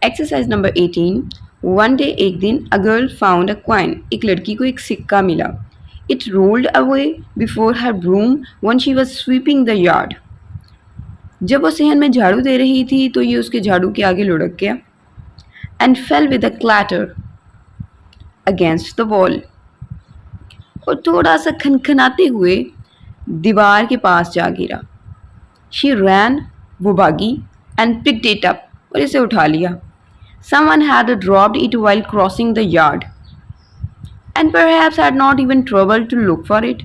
Exercise number 18। One day, एक दिन, a girl found a coin, एक लड़की को एक सिक्का मिला। It rolled away before her broom when she was sweeping the yard. जब वो सेहन में झाड़ू दे रही थी तो ये उसके झाड़ू के आगे लुढ़क गया। And fail with a clatter against the wall, और थोड़ा सा खनखनाते हुए दीवार के पास जा गिरा। शी रैन, वो भागी, एंड पिक्ड इट अप, और इसे उठा लिया। Someone had dropped it while crossing the yard, and perhaps had not even troubled to look for it.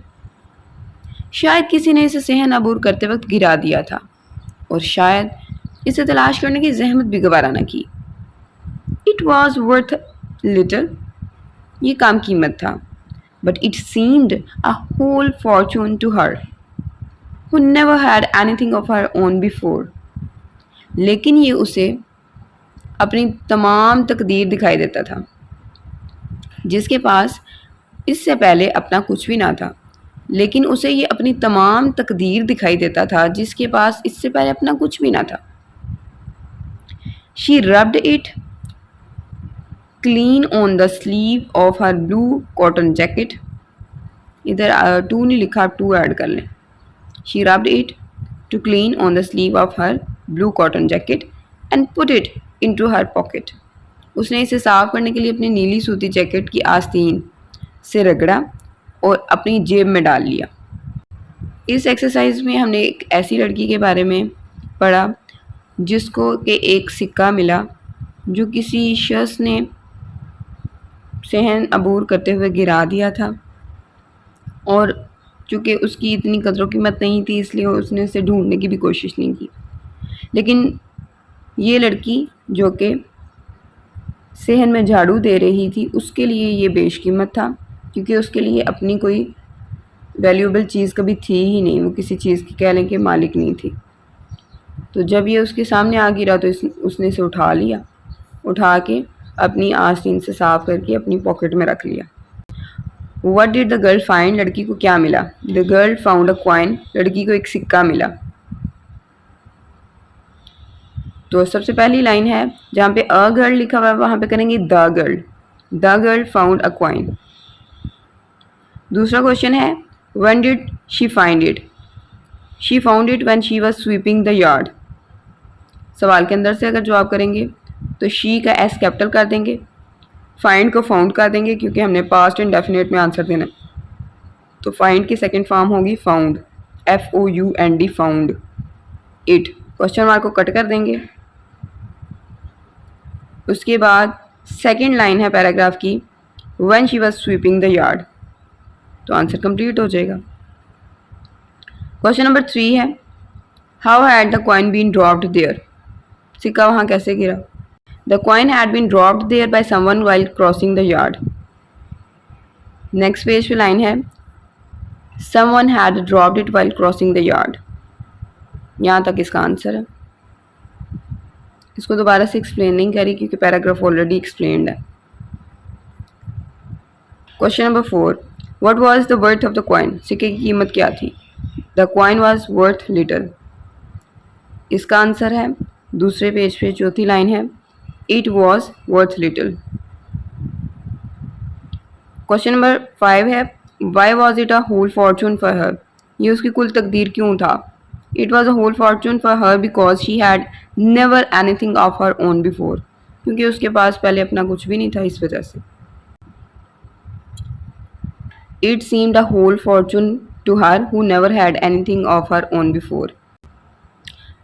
शायद किसी ने इसे सेहन अबूर करते वक्त गिरा दिया था, और शायद इसे तलाश करने की जहमत भी गवारा न की। It was worth little, ये काम कीमत था, but it seemed a whole fortune to her, who never had anything of her own before. लेकिन ये उसे अपनी तमाम तकदीर दिखाई देता था, जिसके पास इससे पहले अपना कुछ भी ना था। लेकिन उसे ये अपनी तमाम तकदीर दिखाई देता था जिसके पास इससे पहले अपना कुछ भी ना था। She rubbed it clean on the sleeve of her blue cotton jacket. इधर टू नहीं लिखा, आप टू ऐड कर लें। She rubbed it to clean on the sleeve of her blue cotton jacket and put it into her pocket. उसने इसे साफ करने के लिए अपनी नीली सूती जैकेट की आस्तीन से रगड़ा और अपनी जेब में डाल लिया। इस एक्सरसाइज में हमने एक ऐसी लड़की के बारे में पढ़ा जिसको के एक सिक्का मिला जो किसी शख्स ने सेहन अबूर करते हुए गिरा दिया था, और चूँकि उसकी इतनी कदर कीमत नहीं थी इसलिए उसने उसे ढूंढने की भी कोशिश नहीं की। लेकिन ये लड़की जो कि सेहन में झाड़ू दे रही थी उसके लिए ये बेशकीमत था, क्योंकि उसके लिए अपनी कोई वैल्यूएबल चीज़ कभी थी ही नहीं, वो किसी चीज़ की कह लें कि मालिक नहीं थी। तो जब ये उसके सामने आ गिरा तो उसने इसे उठा लिया, उठा के अपनी आस्तीन से साफ करके अपनी पॉकेट में रख लिया। What did the girl find, लड़की को क्या मिला? The girl found a coin, लड़की को एक सिक्का मिला। तो सबसे पहली लाइन है जहाँ पे अ गर्ल लिखा हुआ है वहाँ पे करेंगे the girl. The girl found a coin. दूसरा क्वेश्चन है when did she find it? She found it when she was sweeping the yard. सवाल के अंदर से अगर जवाब करेंगे तो शी का एस कैपिटल कर देंगे, फाइंड को फाउंड कर देंगे क्योंकि हमने पास्ट इंडेफिनिट में आंसर देना। तो फाइंड की सेकंड फॉर्म होगी found, FOUND, found it. Question mark को कट कर देंगे। उसके बाद सेकंड लाइन है पैराग्राफ की when she was sweeping the yard, तो आंसर कंप्लीट हो जाएगा। क्वेश्चन नंबर 3 है how had the coin been dropped there, सिक्का वहाँ कैसे गिरा? The coin had been dropped there by someone while crossing the yard. Next page पे line है someone had dropped it while crossing the yard. यहाँ तक इसका आंसर है। इसको दोबारा से एक्सप्लेन नहीं करी क्योंकि पैराग्राफ ऑलरेडी एक्सप्लेन्ड है। Question number 4 what was the worth of the coin, सिक्के की कीमत क्या थी? The coin was worth little. इसका आंसर है दूसरे पेज पे चौथी लाइन है it was worth little. Question number 5 है why was it a whole fortune for her, ये उसकी कुल तकदीर क्यों था? It was a whole fortune for her because she had never anything of her own before, क्योंकि उसके पास पहले अपना कुछ भी नहीं था, इस वजह से। It seemed a whole fortune to her who never had anything of her own before.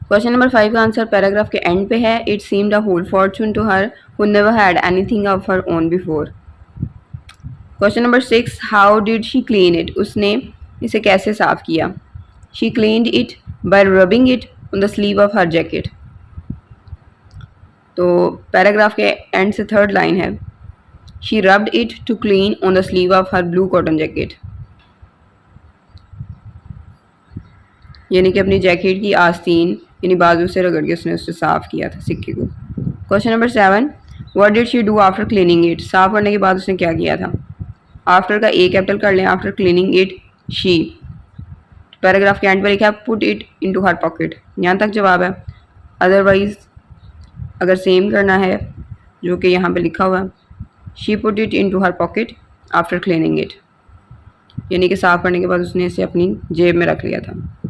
Question number 5 का आंसर पैराग्राफ के एंड पे है it seemed a whole fortune to her who never had anything of her own before. Question number 6 how did she clean it, उसने इसे कैसे साफ किया? She cleaned it by rubbing it on the sleeve of her jacket. तो paragraph के end से third line है she rubbed it to clean on the sleeve of her blue cotton jacket, यानी कि अपनी जैकेट की आस्तीन यानी बाजू से रगड़ के उसने उससे साफ किया था सिक्के को। Question number 7 what did she do after cleaning it, साफ करने के बाद उसने क्या किया था? आफ्टर का ए कैपिटल कर लें, after cleaning it she. Paragraph के एंड पर लिखा है put it into her pocket, यहाँ तक जवाब है। अदरवाइज अगर सेम करना है जो कि यहाँ पे लिखा हुआ है, she put it into her pocket after cleaning it, यानी कि साफ़ करने के बाद उसने इसे अपनी जेब में रख लिया था।